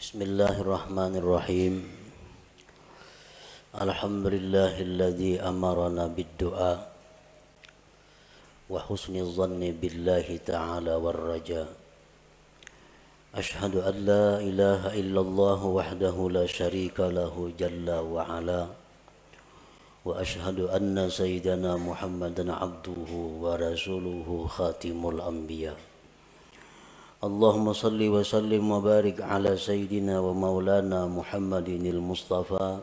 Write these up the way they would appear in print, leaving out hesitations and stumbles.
Bismillahirrahmanirrahim. Alhamdulillahilladzi amarana bid-du'a wa husni dhanni billahi ta'ala war-raja. Ashhadu an la ilaha illallah wahdahu la syarika lahu jalla wa ala. Wa ashhadu anna sayyidana Muhammadan abduhu wa rasuluhu khatimul anbiya. Allahumma salli wa sallim wa barik ala sayyidina wa maulana Muhammadinil Mustafa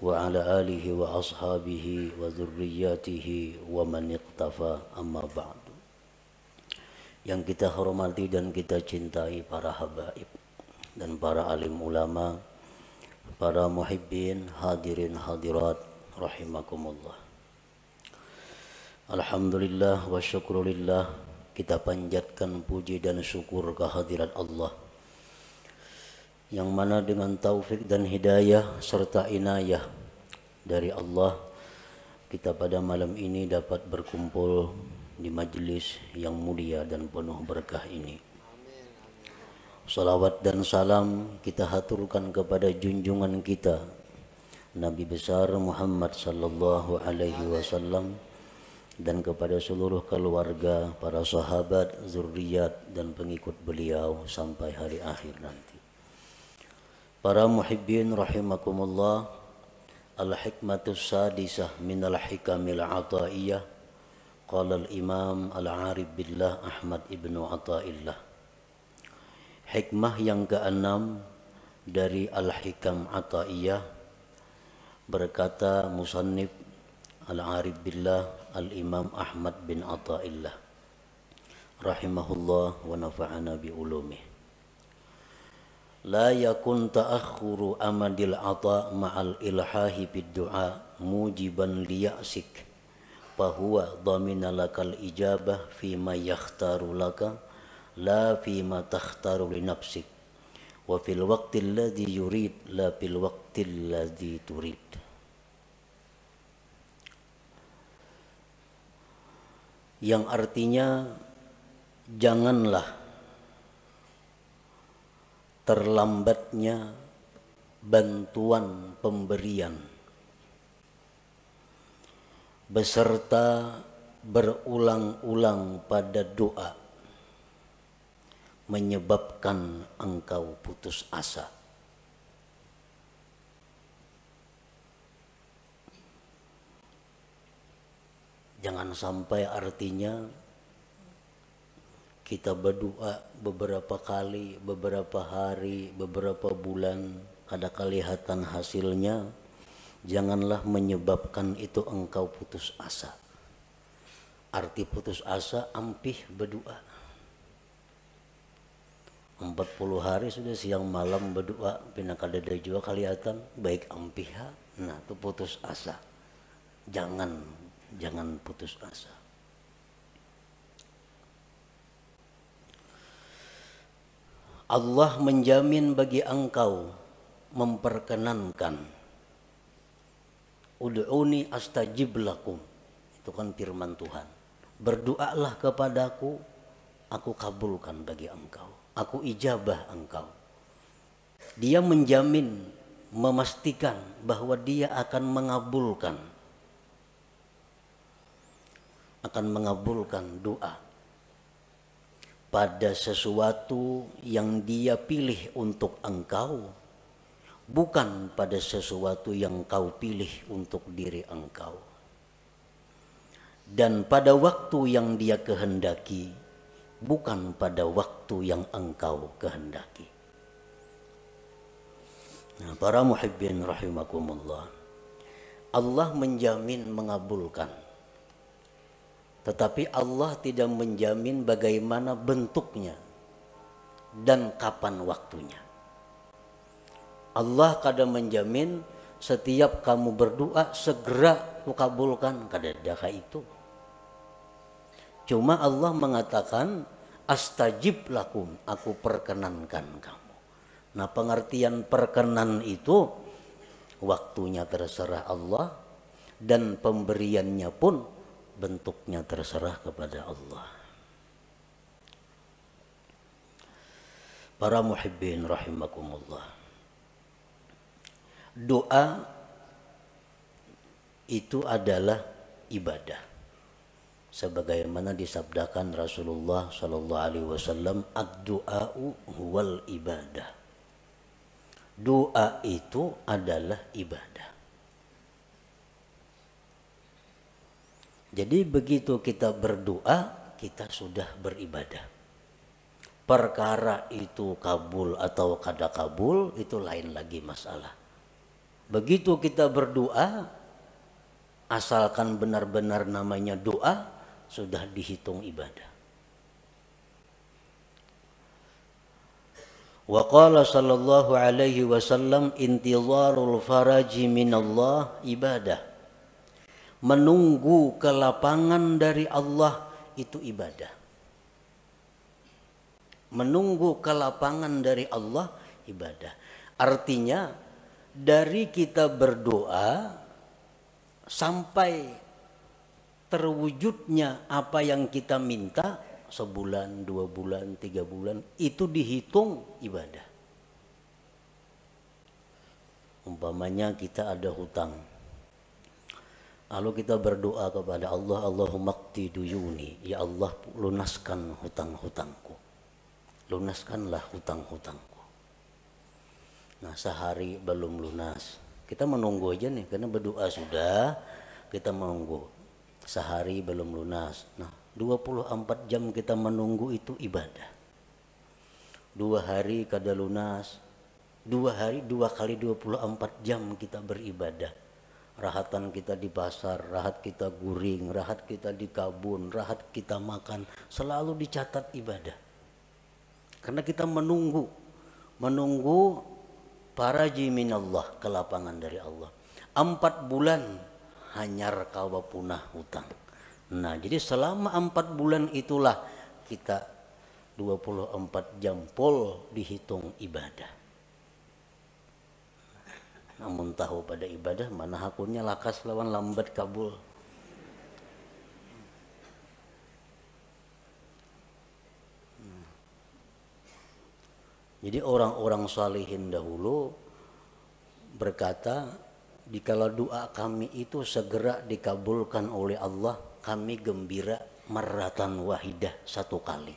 wa ala alihi wa ashabihi wa dhurriyyatihi wa man iqtafa, amma ba'du. Yang kita hormati dan kita cintai para habaib dan para alim ulama, para muhibbin, hadirin hadirat rahimakumullah. Alhamdulillah wa syukrulillah, kita panjatkan puji dan syukur kehadirat Allah yang mana dengan taufik dan hidayah serta inayah dari Allah, kita pada malam ini dapat berkumpul di majlis yang mulia dan penuh berkah ini. Salawat dan salam kita haturkan kepada junjungan kita Nabi besar Muhammad sallallahu alaihi wasallam dan kepada seluruh keluarga, para sahabat, zuriat dan pengikut beliau sampai hari akhir nanti. Para muhibbin rahimakumullah, al-hikmatus sadisah minal hikamil ataiyah, qala al-imam al-arif billah Ahmad ibnu Athaillah. Hikmah yang keenam dari al-hikam ataiyah, berkata musannif al-arif billah al-imam Ahmad bin Athaillah rahimahullah wa nafa'ana bi ulumih. La yakun ta'akhuru amadil ata ma'al ilhahi bid du'a mujiban liya'sik fahuwa dhamina lakal ijabah fima yakhtaru laka la fima takhtaru li nafsik wa fil waqtil ladzi yurid la fil waqtil ladzi turid. Yang artinya janganlah terlambatnya bantuan pemberian beserta berulang-ulang pada doa menyebabkan engkau putus asa. Jangan sampai artinya kita berdoa beberapa kali, beberapa hari, beberapa bulan, ada kelihatan hasilnya, janganlah menyebabkan itu engkau putus asa. Arti putus asa, ampih berdoa. 40 hari sudah siang malam berdoa, pindah kadada juga kelihatan, baik ampih. Nah, itu putus asa. Jangan putus asa. Allah menjamin bagi engkau, memperkenankan. Ud'uni astajib lakum. Itu kan firman Tuhan. Berdoalah kepadaku, aku kabulkan bagi engkau. Aku ijabah engkau. Dia menjamin, memastikan bahwa dia akan mengabulkan doa pada sesuatu yang dia pilih untuk engkau, bukan pada sesuatu yang kau pilih untuk diri engkau, dan pada waktu yang dia kehendaki, bukan pada waktu yang engkau kehendaki. Nah, para muhibbin rahimakumullah, Allah menjamin mengabulkan. Tetapi Allah tidak menjamin bagaimana bentuknya dan kapan waktunya. Allah kadang menjamin setiap kamu berdoa segera kukabulkan, kadang itu. Cuma Allah mengatakan astajib lakum, aku perkenankan kamu. Nah, pengertian perkenan itu waktunya terserah Allah dan pemberiannya pun bentuknya terserah kepada Allah. Para muhibbin rahimakumullah. Doa itu adalah ibadah. Sebagaimana disabdakan Rasulullah sallallahu alaihi wasallam, ad-du'a'u huwal ibadah. Doa itu adalah ibadah. Jadi begitu kita berdoa, kita sudah beribadah. Perkara itu kabul atau kada kabul itu lain lagi masalah. Begitu kita berdoa, asalkan benar-benar namanya doa, sudah dihitung ibadah. Wa qala sallallahu alaihi wasallam, intizarul faraji minallah ibadah. Menunggu kelapangan dari Allah itu ibadah. Menunggu kelapangan dari Allah ibadah. Artinya dari kita berdoa sampai terwujudnya apa yang kita minta, sebulan, 2 bulan, 3 bulan, itu dihitung ibadah. Umpamanya kita ada hutang, lalu kita berdoa kepada Allah, Allahumma qdi duyuni, ya Allah lunaskan hutang-hutangku, lunaskanlah hutang-hutangku. Nah, sehari belum lunas, kita menunggu aja nih, karena berdoa sudah, kita menunggu. Sehari belum lunas, nah 24 jam kita menunggu itu ibadah. 2 hari kada lunas, 2 hari 2 kali 24 jam kita beribadah. Rahatan kita di pasar, rahat kita guring, rahat kita di kabun, rahat kita makan, selalu dicatat ibadah. Karena kita menunggu faraji minallah, kelapangan dari Allah. 4 bulan hanyar kawa punah hutang. Nah, jadi selama 4 bulan itulah kita 24 jam full dihitung ibadah. Namun tahu pada ibadah mana hakunnya lakas lawan lambat kabul. Jadi orang-orang salihin dahulu berkata, dikala doa kami itu segera dikabulkan oleh Allah, kami gembira marratan wahidah, 1 kali.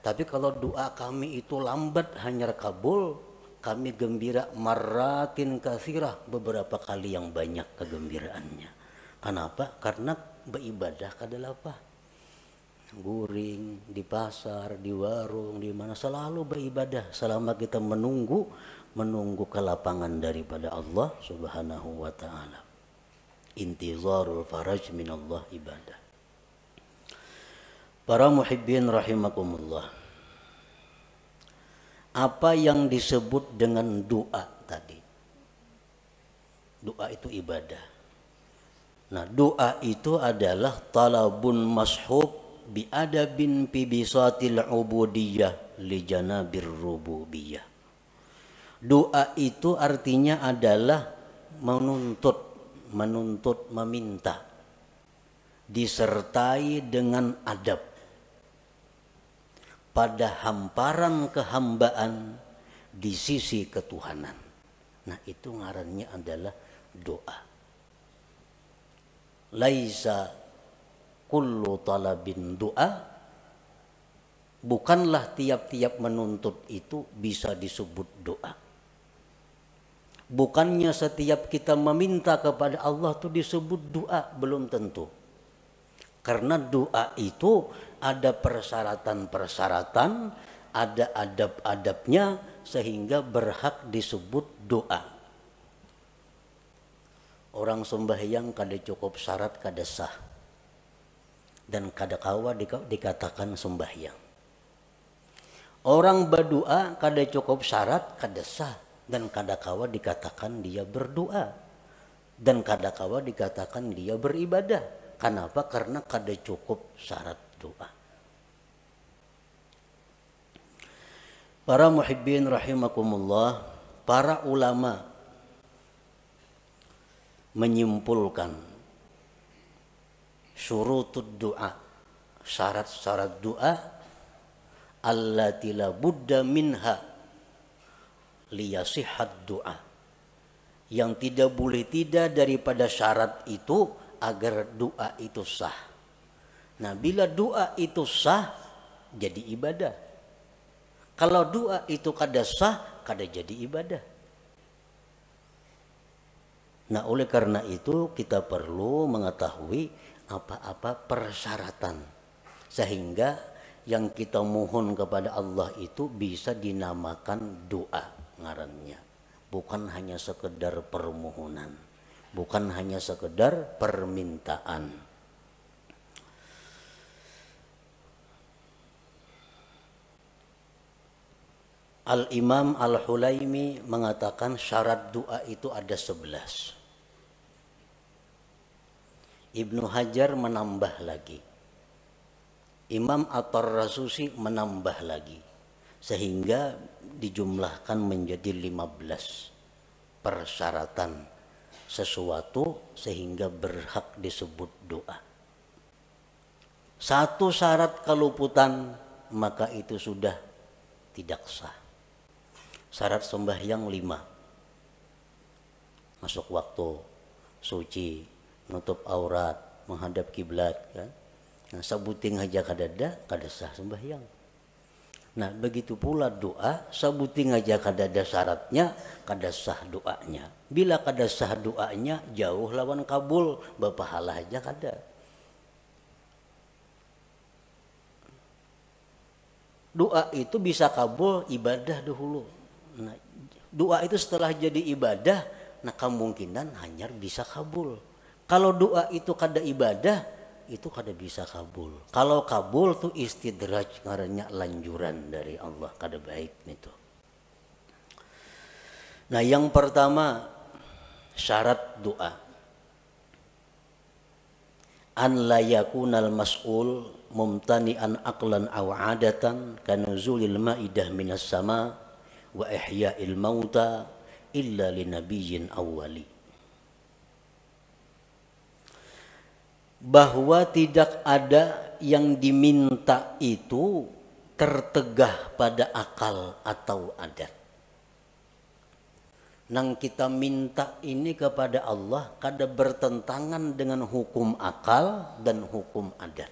Tapi kalau doa kami itu lambat hanyar kabul, kami gembira marratin katsirah, beberapa kali yang banyak kegembiraannya. Kenapa? Karena beribadah kadalah apa? Guring di pasar, di warung, di mana selalu beribadah selama kita menunggu kelapangan daripada Allah Subhanahu wa taala. Intizarul faraj minallah ibadah. Para muhibbin rahimakumullah. Apa yang disebut dengan doa tadi? Doa itu ibadah. Nah, doa itu adalah talabun mashub bi adabin fi bisatil ubudiyah li janabir rububiyah. Doa itu artinya adalah menuntut, meminta, disertai dengan adab pada hamparan kehambaan di sisi ketuhanan. Nah, itu ngarannya adalah doa. Laisa kullu talabin doa, bukanlah tiap-tiap menuntut itu bisa disebut doa. Bukannya setiap kita meminta kepada Allah itu disebut doa, belum tentu. Karena doa itu ada persyaratan-persyaratan, ada adab-adabnya sehingga berhak disebut doa. Orang sembahyang kada cukup syarat kada sah, dan kada kawa dikatakan sembahyang. Orang berdoa kada cukup syarat kada sah, dan kada kawa dikatakan dia berdoa, dan kada kawa dikatakan dia beribadah. Kenapa? Karena kada cukup syarat doa. Para muhibbin rahimakumullah, para ulama menyimpulkan syurutud doa, syarat-syarat doa allati la budda minha liyasihhat du'a, yang tidak boleh tidak daripada syarat itu agar doa itu sah. Nah, bila doa itu sah jadi ibadah. Kalau doa itu kada sah, kada jadi ibadah. Nah, oleh karena itu kita perlu mengetahui apa-apa persyaratan sehingga yang kita mohon kepada Allah itu bisa dinamakan doa ngarannya. Bukan hanya sekedar permohonan, bukan hanya sekedar permintaan. Al-Imam Al-Hulaimi mengatakan syarat doa itu ada 11. Ibnu Hajar menambah lagi. Imam At-Tarrasusi menambah lagi. Sehingga dijumlahkan menjadi 15 persyaratan sesuatu sehingga berhak disebut doa. Satu syarat keluputan maka itu sudah tidak sah. Syarat sembahyang 5. Masuk waktu, suci, nutup aurat, menghadap kiblat kan. Nah, sabuting aja kadada sah sembahyang. Nah, begitu pula doa, sabuting aja kadada syaratnya, kada sah doanya. Bila kada sah doanya, jauh lawan kabul, bapahala aja kada. Doa itu bisa kabul ibadah dahulu. Nah, doa itu setelah jadi ibadah, nah kemungkinan hanya bisa kabul. Kalau doa itu kada ibadah, itu kada bisa kabul. Kalau kabul tuh istidraj, ngarannya lanjuran dari Allah, kada baik itu. Nah, yang pertama syarat doa. An la yakunal mas'ul mumtani'an aqlan aw 'adatan kanuzulil ma'idah minas sama wa ihya'il mauta illa linabiyyin awwali. Bahwa tidak ada yang diminta itu tertegah pada akal atau adat. Nang kita minta ini kepada Allah kada bertentangan dengan hukum akal dan hukum adat.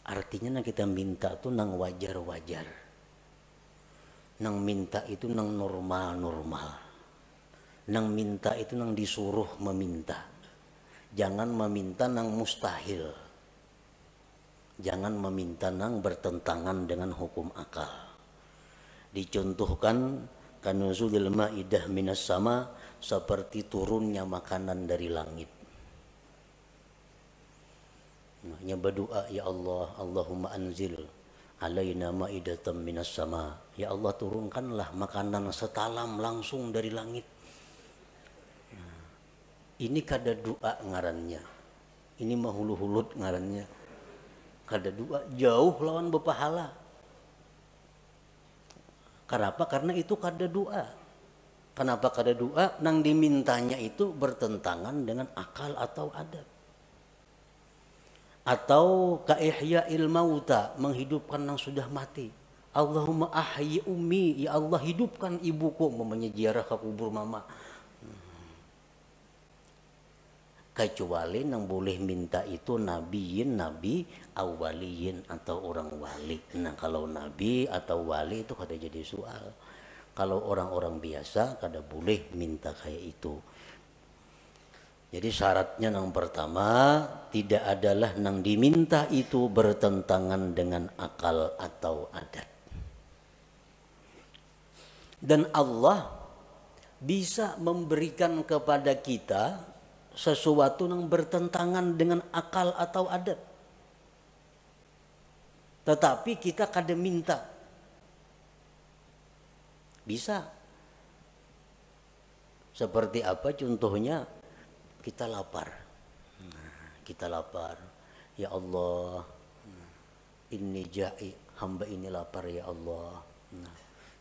Artinya nang kita minta itu nang wajar-wajar. Nang minta itu nang normal-normal. Nang minta itu nang disuruh meminta. Jangan meminta nang mustahil. Jangan meminta nang bertentangan dengan hukum akal. Dicontohkan kanuzulil ma'idah minas sama, seperti turunnya makanan dari langit. Hanya berdoa, ya Allah, Allahumma anzil alaina ma'idatan minas sama. Ya Allah, turunkanlah makanan setalam langsung dari langit. Ini kada doa ngarannya. Ini mahulu-hulut ngarannya. Kada doa, jauh lawan berpahala. Kenapa? Karena itu kada doa. Kenapa kada doa? Nang dimintanya itu bertentangan dengan akal atau adat. Atau kaihya'il mauta, menghidupkan yang sudah mati. Allahumma ahyi ummi, ya Allah hidupkan ibuku, memangnya ziarah ke kubur mama. Kecuali yang boleh minta itu nabiyin, nabi, awaliyin atau orang wali. Nah, kalau nabi atau wali itu kada jadi soal. Kalau orang-orang biasa kada boleh minta kayak itu. Jadi syaratnya yang pertama, tidak adalah yang diminta itu bertentangan dengan akal atau adat. Dan Allah bisa memberikan kepada kita sesuatu yang bertentangan dengan akal atau adat. Tetapi kita kada minta. Bisa. Seperti apa contohnya? Kita lapar. Kita lapar. Ya Allah, inni ja'i, hamba ini lapar ya Allah.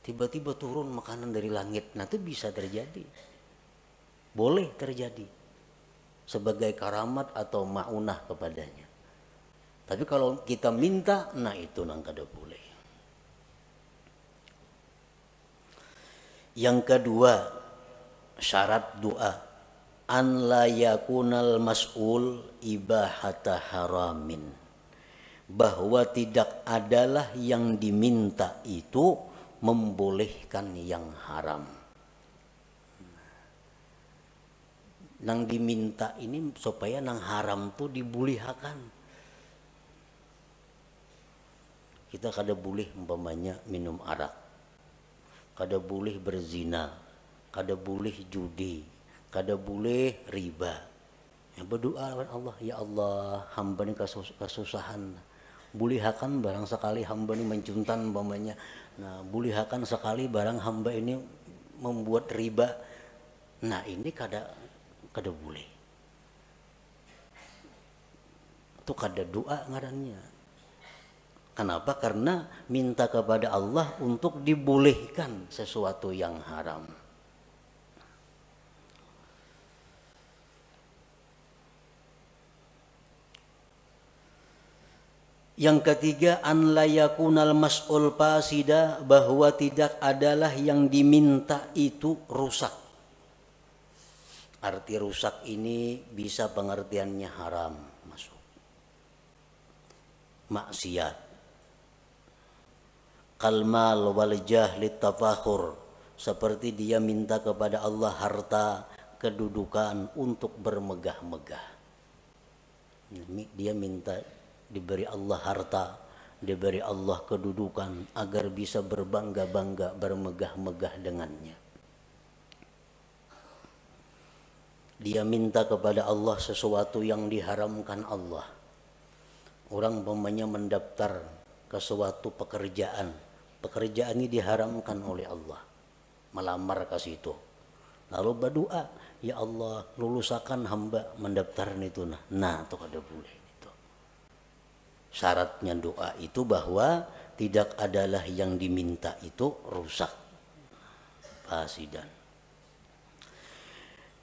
Tiba-tiba turun makanan dari langit. Nah, itu bisa terjadi. Boleh terjadi. Sebagai karamat atau ma'unah kepadanya. Tapi kalau kita minta, nah itu nang kada boleh. Yang kedua, syarat doa, an la yakunal mas'ul ibahata haramin, bahwa tidak adalah yang diminta itu membolehkan yang haram. Nang diminta ini supaya nang haram tuh dibulihakan. Kita kada boleh umpamanya minum arak, kada boleh berzina, kada boleh judi, kada boleh riba. Ya berdoa kepada Allah, ya Allah, hamba ini kasusahan. Bulihakan barang sekali hamba ini mencuntan umpamanya. Nah, bulihakan sekali barang hamba ini membuat riba. Nah, ini kada boleh. Itu kada doa ngarannya. Kenapa? Karena minta kepada Allah untuk dibolehkan sesuatu yang haram. Yang ketiga, an la yakunal mas'ul fasida, bahwa tidak adalah yang diminta itu rusak. Arti rusak ini bisa pengertiannya haram, masuk maksiat, kalmal wal jahli tafakhur, seperti dia minta kepada Allah harta, kedudukan untuk bermegah-megah. Dia minta diberi Allah harta, diberi Allah kedudukan agar bisa berbangga-bangga, bermegah-megah dengannya. Dia minta kepada Allah sesuatu yang diharamkan Allah. Orang umpamanya mendaftar ke suatu pekerjaan, pekerjaan ini diharamkan oleh Allah, melamar ke situ. Lalu berdoa, ya Allah, lulusakan hamba mendaftar itu. Nah, itu kada boleh. Syaratnya doa itu bahwa tidak adalah yang diminta itu rusak, fasidan.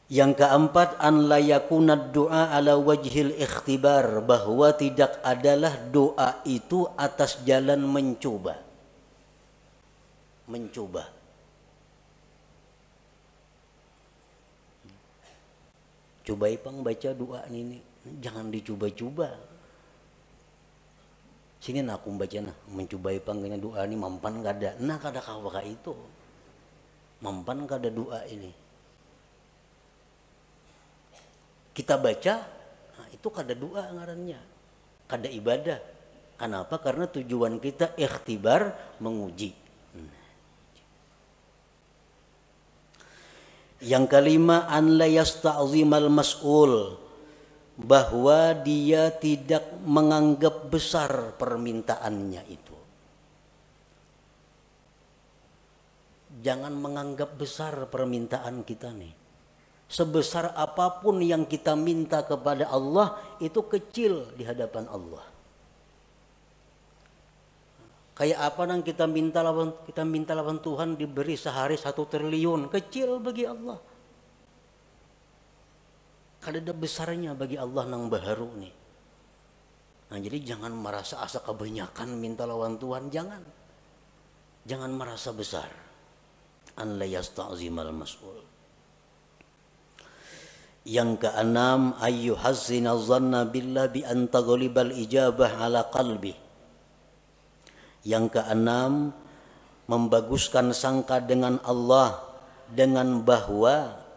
Yang keempat, an la yakuna doa ala wajhil ikhtibar, bahwa tidak adalah doa itu atas jalan mencoba. Mencoba. Coba ipang baca doa ini, jangan dicoba-coba. Sini nak aku baca nah, mencoba panggilnya doa ini mampan kada, nah kada kawaka itu, mampan kada doa ini. Kita baca, nah itu kada doa ngarannya, kada ibadah. Kenapa? Karena tujuan kita ikhtibar, menguji. Yang kelima, an la yasta'zimal mas'ul, bahwa dia tidak menganggap besar permintaannya itu. Jangan menganggap besar permintaan kita nih. Sebesar apapun yang kita minta kepada Allah, itu kecil di hadapan Allah. Kayak apa nang kita minta lawan Tuhan diberi sehari 1 triliun, kecil bagi Allah. Kada besarnya bagi Allah nang baharu nih. Nah, jadi jangan merasa asa kebanyakan minta lawan Tuhan, jangan. Jangan merasa besar. An la yasta'zimal mas'ul. Yang keenam, ayyuhazzina dhanna billah bi an taghlibal ijabah ala qalbi. Yang keenam, membaguskan sangka dengan Allah dengan bahwa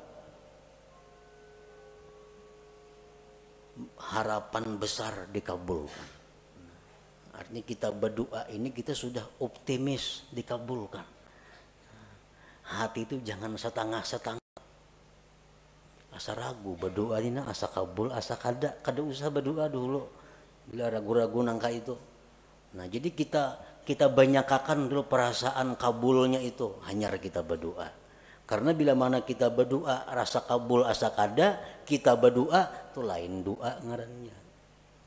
harapan besar dikabulkan. Artinya kita berdoa ini kita sudah optimis dikabulkan. Hati itu jangan setengah-setengah. Asa ragu berdoa ini asa kabul, asa kada usah berdoa dulu. Bila ragu-ragu nangka itu. Nah, jadi kita banyakakan dulu perasaan kabulnya itu, hanya kita berdoa. Karena bila mana kita berdoa rasa kabul asa kada, kita berdoa itu lain doa ngarannya.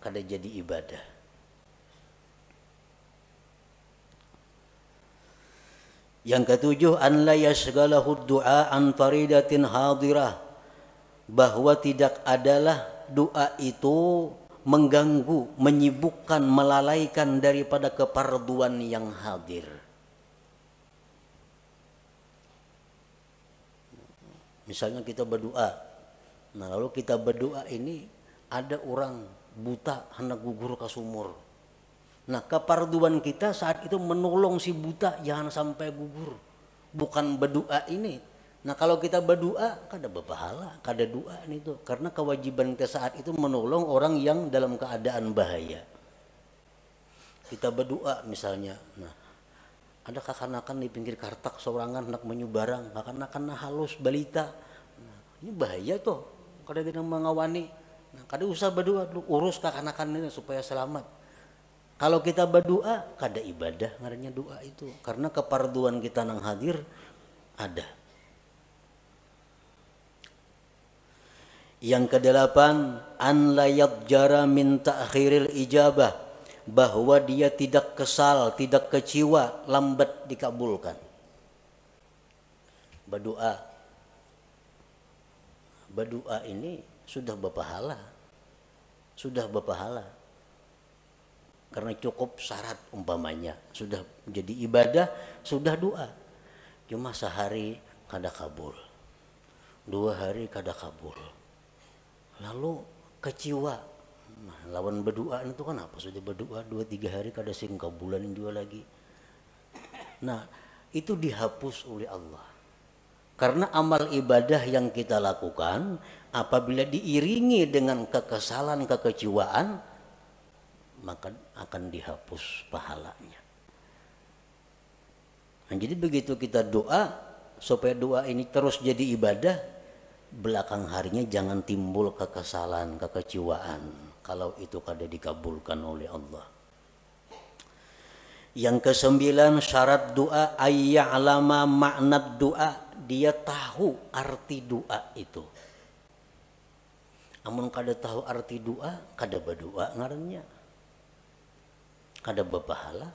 Kada jadi ibadah. Yang ketujuh, an la yashghalahu du'a an faridatin hadirah, bahwa tidak adalah doa itu mengganggu, menyibukkan, melalaikan daripada keparduan yang hadir. Misalnya kita berdoa, nah lalu kita berdoa ini ada orang buta hendak gugur ke sumur. Nah keparduan kita saat itu menolong si buta jangan sampai gugur, bukan berdoa ini. Nah kalau kita berdoa kada berpahala, kada doa itu, karena kewajiban kita saat itu menolong orang yang dalam keadaan bahaya. Kita berdoa misalnya, nah ada kakanakan di pinggir kartak seorangan hendak menyu barang, kakanakan halus balita, nah, ini bahaya tuh, kada tidak mengawani. Nah, kada usah berdoa dulu, urus kakanakan ini supaya selamat. Kalau kita berdoa, kada ibadah ngarannya doa itu, karena keparduan kita nang hadir ada. Yang kedelapan, an la yadjara min ta'khiril ijabah, bahwa dia tidak kesal, tidak kecewa lambat dikabulkan. Berdoa ini sudah berpahala, karena cukup syarat umpamanya, sudah menjadi ibadah, sudah doa. Cuma sehari kada kabul, 2 hari kada kabul, lalu kecewa. Nah, lawan berdoa itu kan apa? Sudah berdoa 2-3 hari kada sing kabulanin dua lagi. Nah, itu dihapus oleh Allah. Karena amal ibadah yang kita lakukan apabila diiringi dengan kekesalan, kekecewaan, maka akan dihapus pahalanya. Nah, jadi begitu kita doa supaya doa ini terus jadi ibadah, belakang harinya jangan timbul kekesalan, kekecewaan kalau itu kada dikabulkan oleh Allah. Yang ke-9, syarat doa ayya'lama makna doa, dia tahu arti doa itu. Amun kada tahu arti doa, kada berdoa ngarannya, kada berpahala,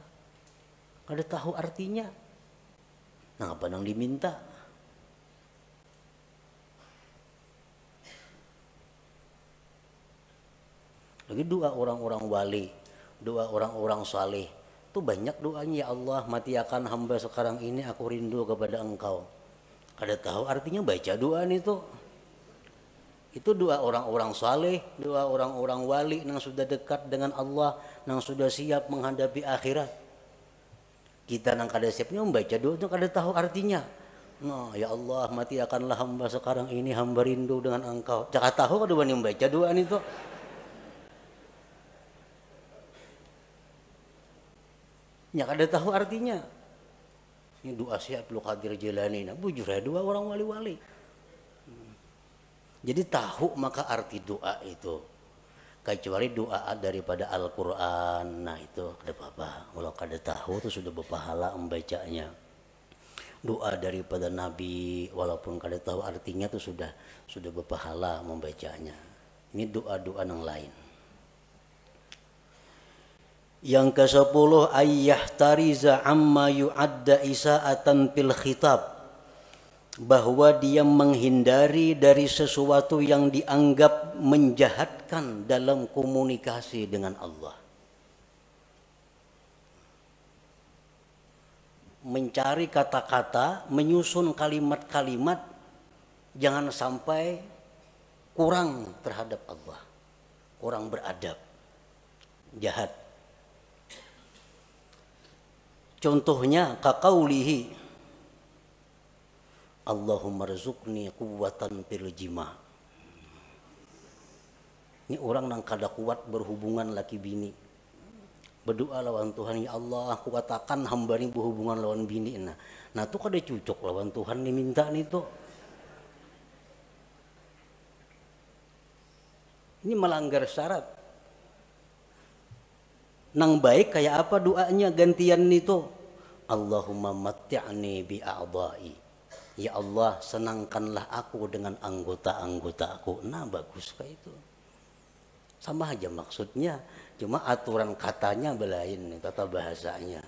kada tahu artinya. Nah, apa nang diminta? Lagi doa orang-orang wali, doa orang-orang saleh, itu banyak doanya. Ya Allah, mati akan hamba sekarang ini, aku rindu kepada Engkau. Kada tahu artinya baca doa itu. Itu doa orang-orang saleh, doa orang-orang wali yang sudah dekat dengan Allah, yang sudah siap menghadapi akhirat. Kita yang kada siapnya membaca doa itu kada tahu artinya. Nah, ya Allah, mati akanlah hamba sekarang ini, hamba rindu dengan Engkau. Jangan tahu kada wani membaca doa itu. Ya kada tahu artinya. Ini doa si Abdul Qadir Jilani, nah bujur ya doa orang wali-wali. Jadi tahu maka arti doa itu. Kecuali doa daripada Al-Quran, nah itu kada apa-apa. Kalau kada tahu itu sudah berpahala membacanya. Doa daripada Nabi, walaupun kada tahu artinya itu sudah berpahala membacanya. Ini doa-doa yang lain. Yang ke-10, ayyahtariza amma yu'adda isa'atan fil khitab, bahwa dia menghindari dari sesuatu yang dianggap menjahatkan dalam komunikasi dengan Allah. Mencari kata-kata, menyusun kalimat-kalimat, jangan sampai kurang terhadap Allah, kurang beradab, jahat. Contohnya kaqaulihi Allahumma rzuqni quwwatan fil jima'. Ini orang yang kada kuat berhubungan laki bini, berdoa lawan Tuhan, ya Allah kuatakan hamba ini berhubungan lawan bini. Nah itu kada cocok lawan Tuhan diminta itu. Ini melanggar syarat. Nang baik kayak apa doanya gantian itu, Allahumma matti'ni bi a'dha'i, ya Allah senangkanlah aku dengan anggota-anggotaku. Nah bagus kayak itu, sama aja maksudnya, cuma aturan katanya belain, tata bahasanya.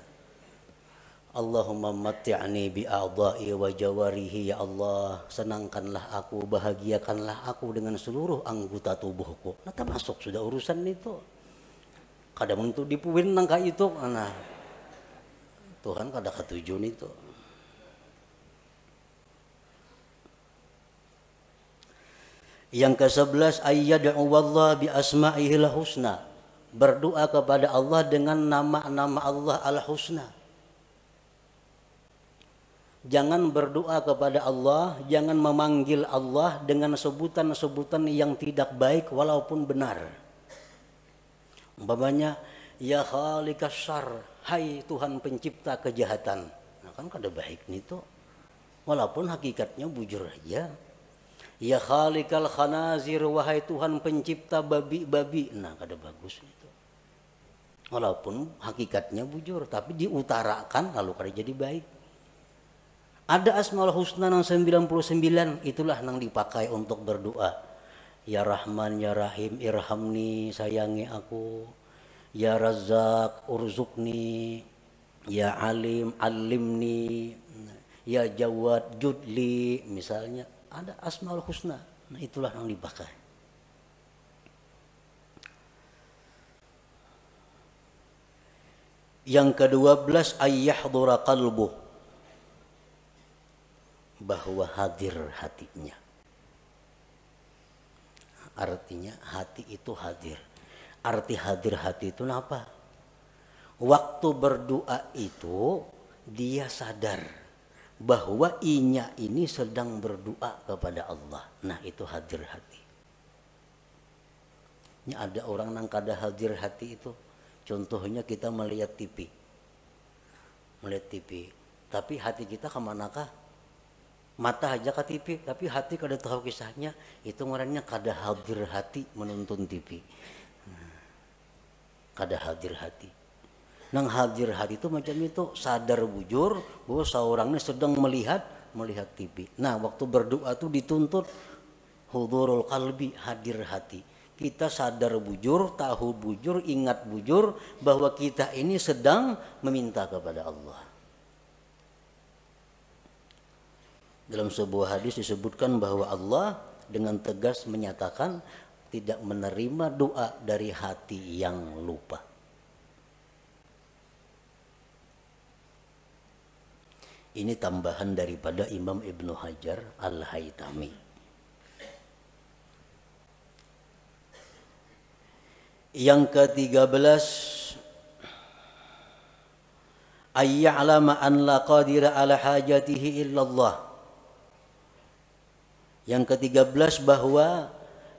Allahumma matti'ni bi'a'dha'i wa jawarihi, ya Allah, senangkanlah aku, bahagiakanlah aku dengan seluruh anggota tubuhku. Nah, termasuk sudah urusan itu. Kadang untuk dipuin nangka itu, nah Tuhan kada ketujuan itu. Yang ke-11, ayyad'u wallah bi asma'ihil husna. Berdoa kepada Allah dengan nama-nama Allah al-husna. Jangan berdoa kepada Allah, jangan memanggil Allah dengan sebutan-sebutan yang tidak baik walaupun benar. Umpamanya, ya khaliqas syarr, hai Tuhan pencipta kejahatan. Nah kan kada baik nih tuh. Walaupun hakikatnya bujur aja. Ya khaliqal khanazir, wahai Tuhan pencipta babi-babi. Nah kada bagus itu. Walaupun hakikatnya bujur, tapi diutarakan lalu kada jadi baik. Ada Asmaul Husna yang 99, itulah yang dipakai untuk berdoa. Ya Rahman, Ya Rahim, irhamni, sayangi aku. Ya Razzaq, urzukni. Ya Alim, alimni. Ya Jawad, judli, misalnya. Ada Asmaul Husna, nah itulah yang dipakai. Yang ke-12, ayyahdura qalbuh, bahwa hadir hatinya. Artinya hati itu hadir. Arti hadir hati itu apa? Waktu berdoa itu dia sadar bahwa inya ini sedang berdoa kepada Allah. Nah itu hadir hati. Ini ada orang yang kada hadir hati itu. Contohnya kita melihat TV. Melihat TV. Tapi hati kita kemanakah? Mata aja ke TV, tapi hati kada tahu kisahnya. Itu ngarannya kada hadir hati menonton TV. Kada hadir hati. Nang hadir hati itu macam itu, sadar bujur bahwa seorangnya sedang melihat TV. Nah, waktu berdoa itu dituntut hudurul qalbi, hadir hati. Kita sadar bujur, tahu bujur, ingat bujur bahwa kita ini sedang meminta kepada Allah. Dalam sebuah hadis disebutkan bahwa Allah dengan tegas menyatakan tidak menerima doa dari hati yang lupa. Ini tambahan daripada Imam Ibnu Hajar Al-Haytami. Yang ke-13, ayya'lama an la qadira ala hajatihi illallah. Yang ke-13 bahwa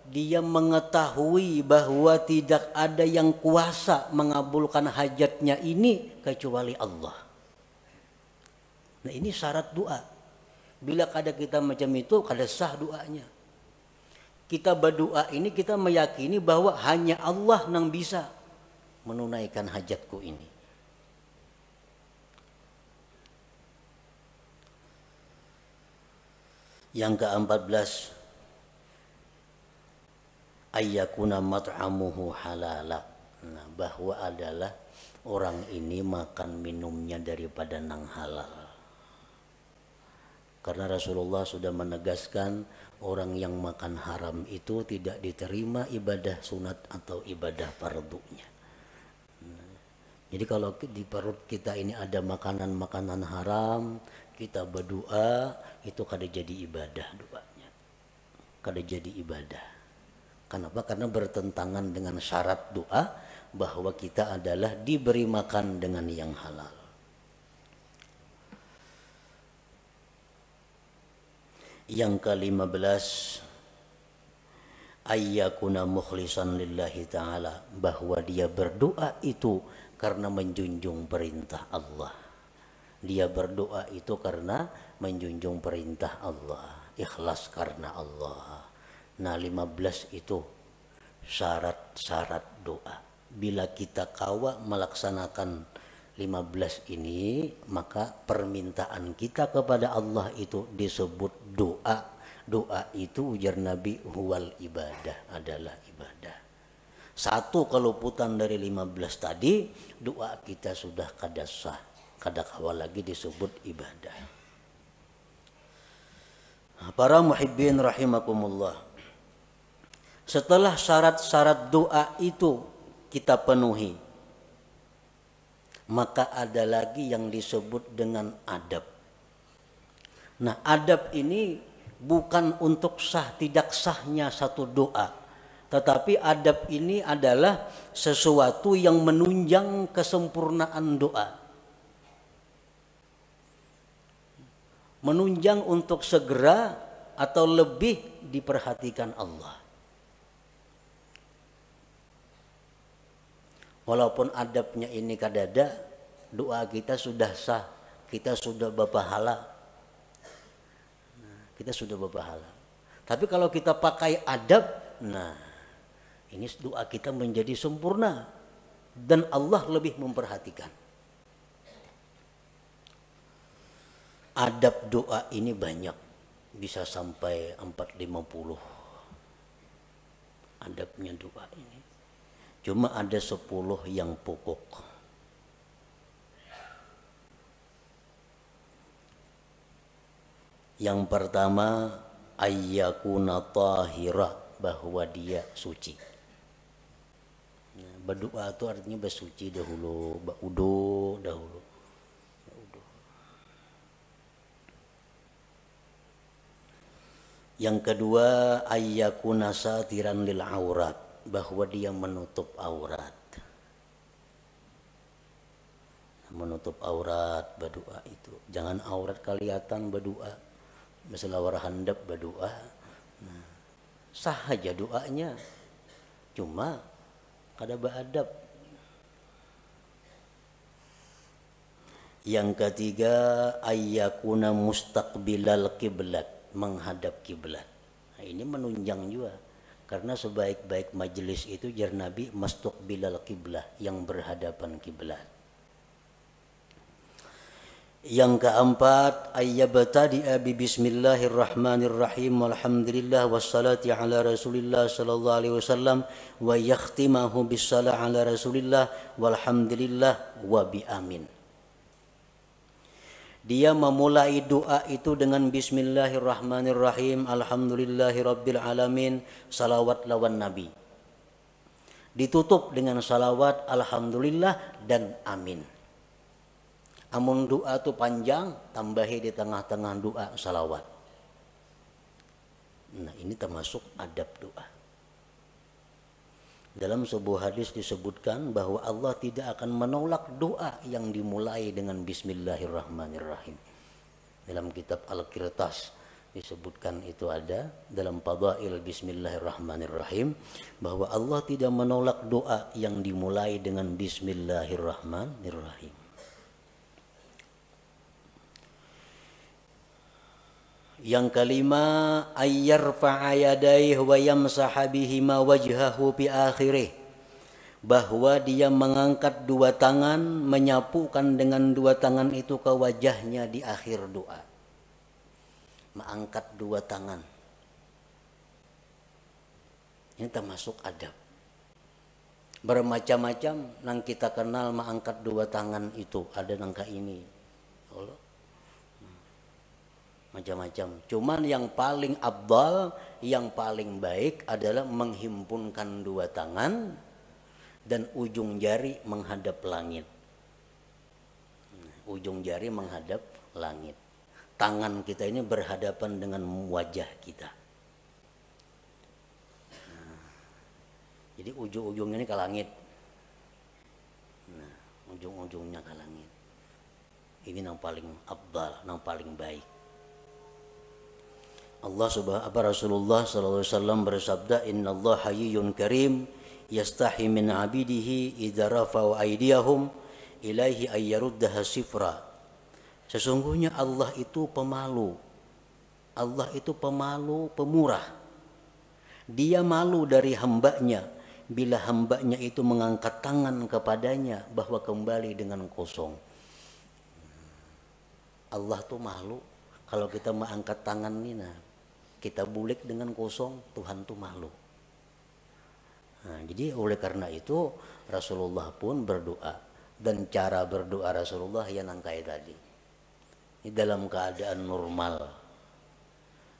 dia mengetahui bahwa tidak ada yang kuasa mengabulkan hajatnya ini kecuali Allah. Nah ini syarat doa. Bila kada kita macam itu, kada sah doanya. Kita berdoa ini kita meyakini bahwa hanya Allah yang bisa menunaikan hajatku ini. Yang ke-14, ayyakuna mat'amuhu halala. Nah, bahwa adalah orang ini makan minumnya daripada nang halal. Karena Rasulullah sudah menegaskan orang yang makan haram itu tidak diterima ibadah sunat atau ibadah fardunya. Jadi kalau di perut kita ini ada makanan-makanan haram, kita berdoa, itu kada jadi ibadah doanya. Kada jadi ibadah. Kenapa? Karena bertentangan dengan syarat doa bahwa kita adalah diberi makan dengan yang halal. Yang ke-15, ayyakuna mukhlisan lillahi ta'ala, bahwa dia berdoa itu karena menjunjung perintah Allah. Dia berdoa itu karena menjunjung perintah Allah, ikhlas karena Allah. Nah 15 itu syarat-syarat doa. Bila kita kawa melaksanakan 15 ini, maka permintaan kita kepada Allah itu disebut doa. Doa itu ujar Nabi huwal ibadah, adalah ibadah. Satu keluputan dari 15 tadi, doa kita sudah kada sah, kada kawal lagi disebut ibadah. Para muhibbin rahimakumullah. Setelah syarat-syarat doa itu kita penuhi, maka ada lagi yang disebut dengan adab. Nah, adab ini bukan untuk sah tidak sahnya satu doa, tetapi adab ini adalah sesuatu yang menunjang kesempurnaan doa. Menunjang untuk segera atau lebih diperhatikan Allah. Walaupun adabnya ini kadada, doa kita sudah sah, kita sudah berpahala. Kita sudah berpahala. Tapi kalau kita pakai adab, nah ini doa kita menjadi sempurna dan Allah lebih memperhatikan. Adab doa ini banyak, bisa sampai 450 adabnya doa ini. Cuma ada 10 yang pokok. Yang pertama, ayyakuna tahira, bahwa dia suci. Nah, berdoa itu artinya bersuci dahulu, berudu dahulu. Yang kedua, ayyakuna satiran lil aurat, bahwa dia menutup aurat. Menutup aurat berdoa itu. Jangan aurat kelihatan berdoa. Masalah warhandap berdoa. Nah, sah aja doanya. Cuma kada beradab. Yang ketiga, ayyakuna mustaqbilal kiblat, menghadap kiblat. Nah, ini menunjang juga. Karena sebaik-baik majelis itu jar Nabi mustaqbilal kiblah, yang berhadapan kiblat. Yang keempat, ayyabtadi'a bi bismillahirrahmanirrahim walhamdulillah wassalati ala rasulillah sallallahu alaihi wasallam wa yakhtimahu bissalah ala rasulillah walhamdulillah wa bi amin. Dia memulai doa itu dengan bismillahirrahmanirrahim, alhamdulillahirabbil alamin, salawat lawan nabi. Ditutup dengan salawat, alhamdulillah dan amin. Amun doa itu panjang, tambahi di tengah-tengah doa salawat. Nah, ini termasuk adab doa. Dalam sebuah hadis disebutkan bahwa Allah tidak akan menolak doa yang dimulai dengan bismillahirrahmanirrahim. Dalam kitab Al-Qirtas disebutkan itu ada dalam Fadail bismillahirrahmanirrahim bahwa Allah tidak menolak doa yang dimulai dengan bismillahirrahmanirrahim. Yang kelima, ayyarfa'a yadayhi wa yamsaha bihima wajhahu fi akhirih, bahwa dia mengangkat dua tangan, menyapukan dengan dua tangan itu ke wajahnya di akhir doa. Mengangkat dua tangan. Ini termasuk adab. Bermacam-macam yang kita kenal mengangkat dua tangan itu, ada nangka ini. Allah. Macam-macam. Cuman yang paling afdal, yang paling baik adalah menghimpunkan dua tangan dan ujung jari menghadap langit. Ujung jari menghadap langit. Tangan kita ini berhadapan dengan wajah kita. Jadi ujung-ujungnya ini ke langit. Nah, ujung-ujungnya ke langit. Ini yang paling afdal, yang paling baik. Rasulullah sallallahu alaihi wasallam bersabda, "Innallaha hayyun karim yastahi min 'abidihi idza rafa'u aydiyahum ilaihi ayyaruddaha sifra." Sesungguhnya Allah itu pemalu. Allah itu pemalu, pemurah. Dia malu dari hambanya bila hambanya itu mengangkat tangan kepadanya bahwa kembali dengan kosong. Allah tuh malu kalau kita mengangkat tangan ini, nah kita bulik dengan kosong, Tuhan tuh malu. Nah, jadi oleh karena itu Rasulullah pun berdoa, dan cara berdoa Rasulullah yang kayak tadi. Ini dalam keadaan normal.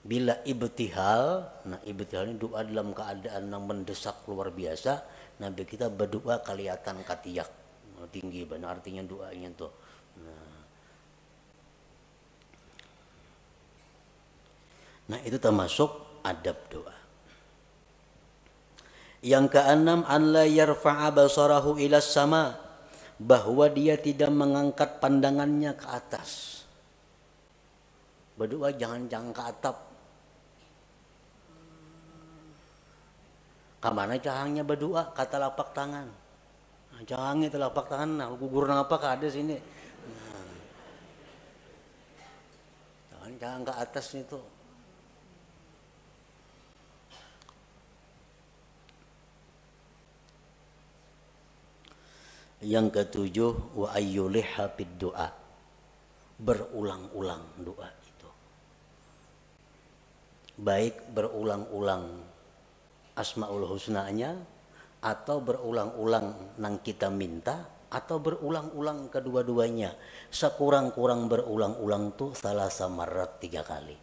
Bila ibtihal, nah ibtihal ini doa dalam keadaan yang mendesak luar biasa, Nabi kita berdoa kelihatan katiyak tinggi, benar artinya doanya tuh. Nah itu termasuk adab doa. Yang keenam, an la yarfa'a basarahu ila sama, bahwa dia tidak mengangkat pandangannya ke atas. Berdoa jangan ke atap. Kamana cahangnya berdoa kata lapak tangan. Nah, cahangnya telapak tangan, nah gugur apa ada sini. Nah, jangan ke atas itu. Yang ketujuh, wa ayyuliha bid doa, berulang-ulang doa itu. Baik berulang-ulang Asmaul Husnanya, atau berulang-ulang nang kita minta, atau berulang-ulang kedua-duanya. Sekurang-kurang berulang-ulang tuh salah samarat 3 kali.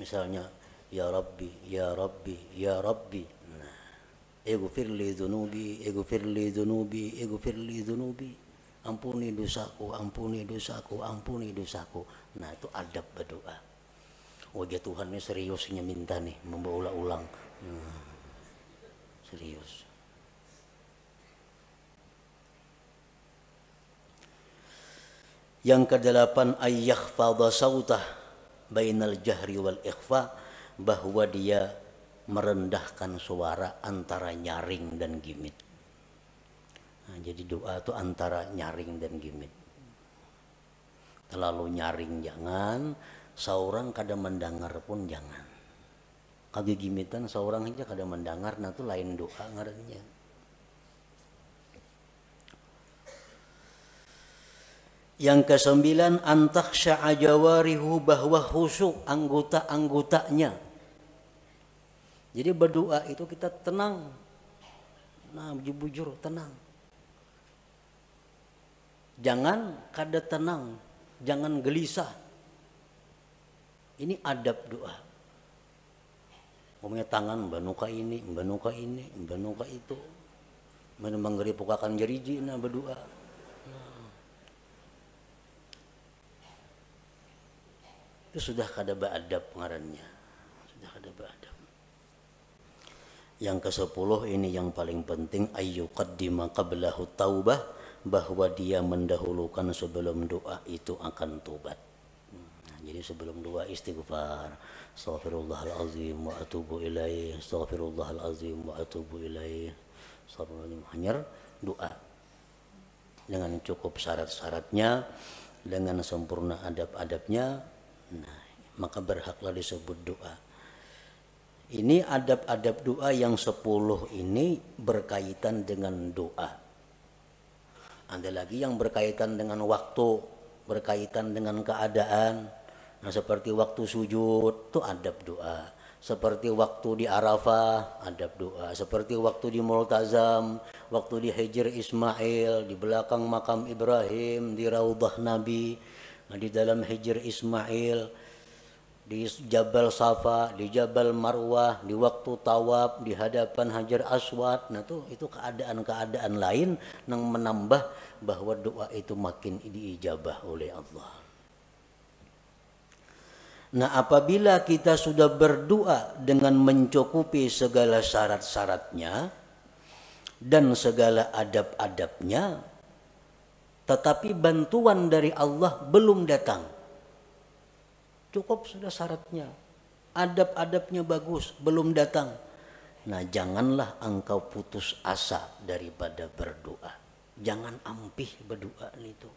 Misalnya, ya Rabbi, ya Rabbi, ya Rabbi. Nah, ighfirli dzunubi, ighfirli dzunubi, ighfirli dzunubi. Ampuni dosaku, ampuni dosaku, ampuni dosaku. Nah, itu adab berdoa. Wajah Tuhan ini seriusnya minta nih, memberulang-ulang. Serius. Yang kedelapan, ayyakhfadha sautah bainal jahri wal ikhfa, bahwa dia merendahkan suara antara nyaring dan gimit. Nah, jadi doa itu antara nyaring dan gimit. Terlalu nyaring jangan, seorang kada mendengar pun jangan. Kagak gimitan seorang aja kada mendengar, nah itu lain doa ngarannya. Yang kesembilan, antakhsha'a jawarihu, bahwa khusyuk anggota-anggotanya. Jadi berdoa itu kita tenang. Nah, bujur tenang. Jangan kada tenang, jangan gelisah. Ini adab doa. Ngomongnya tangan banuka ini, banuka ini, banuka itu. Menembang pukakan jariji nah berdoa. Itu sudah kada beadab ngarannya. Sudah kada beadab. Yang ke-10 ini yang paling penting, ayyuqaddima qablahu taubah, bahwa dia mendahulukan sebelum doa itu akan tobat. Jadi sebelum doa istighfar, astaghfirullahalazim wa atubu ilaih, astaghfirullahalazim wa atubu ilaih, astaghfirullahalazim. Hanya doa dengan cukup syarat-syaratnya, dengan sempurna adab-adabnya, nah, maka berhaklah disebut doa. Ini adab-adab doa yang 10 ini berkaitan dengan doa. Ada lagi yang berkaitan dengan waktu, berkaitan dengan keadaan. Nah, seperti waktu sujud itu adab doa. Seperti waktu di Arafah adab doa. Seperti waktu di Multazam, waktu di Hijr Ismail, di belakang makam Ibrahim, di Raudhah Nabi, di dalam Hijr Ismail, di Jabal Safa, di Jabal Marwah, di waktu tawaf, di hadapan Hajar Aswad. Nah itu keadaan-keadaan lain yang menambah bahwa doa itu makin diijabah oleh Allah. Nah, apabila kita sudah berdoa dengan mencukupi segala syarat-syaratnya dan segala adab-adabnya, tetapi bantuan dari Allah belum datang, cukup sudah syaratnya, adab-adabnya bagus, belum datang, nah janganlah engkau putus asa daripada berdoa. Jangan ampih berdoa itu.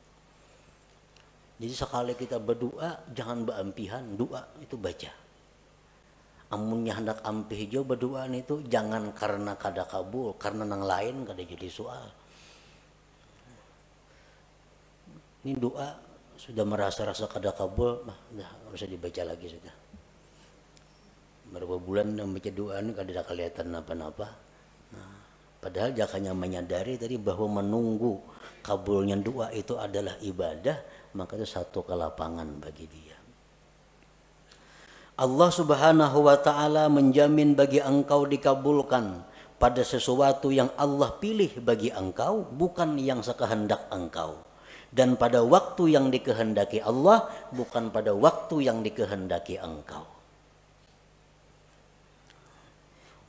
Jadi sekali kita berdoa, jangan beampihan, doa itu baca. Amunnya hendak ampih jo berdoa itu, jangan karena kada kabul, karena nang lain kada jadi soal. Ini doa sudah merasa-rasa kada kabul, nah harus dibaca lagi sudah. Berapa bulan yang baca doa ini kada ada kelihatan apa-apa. Nah, Padahal dia hanya menyadari tadi bahwa menunggu kabulnya doa itu adalah ibadah, maka itu satu kelapangan bagi dia. Allah Subhanahu wa taala menjamin bagi engkau dikabulkan pada sesuatu yang Allah pilih bagi engkau, bukan yang sekehendak engkau. Dan pada waktu yang dikehendaki Allah, bukan pada waktu yang dikehendaki engkau.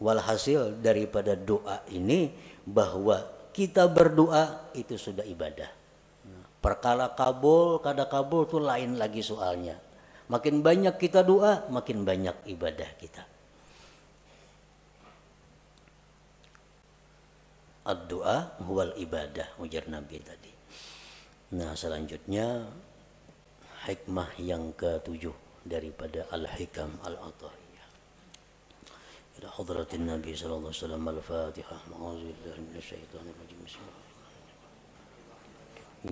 Walhasil daripada doa ini bahwa kita berdoa itu sudah ibadah. Perkara kabul, kada kabul itu lain lagi soalnya. Makin banyak kita doa, makin banyak ibadah kita. Ad-doa huwal ibadah, ujar Nabi tadi. Nah, selanjutnya hikmah yang ke-7 daripada Al-Hikam Al-Athari. إلى حضرة النبي صلى الله عليه وسلم الفاتحة أعوذ بالله من الشيطان الرجيم بسم الله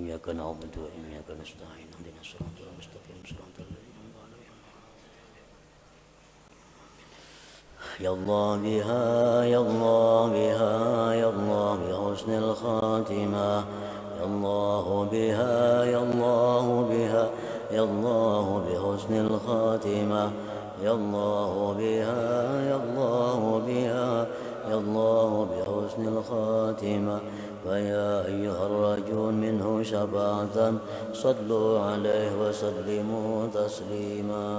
إياك نعبد وإياك نستعين اهدنا الصراط المستقيم صراط الذين أنعمت عليهم يا الله بها يا الله بها يا الله بحسن الخاتمة يا الله بها يا الله بها يا الله بحسن الخاتمة يا الله بها يا الله بها يا الله بحسن الخاتمة فيا أيها الرجل منه شفاعة صلوا عليه وسلموا تسليما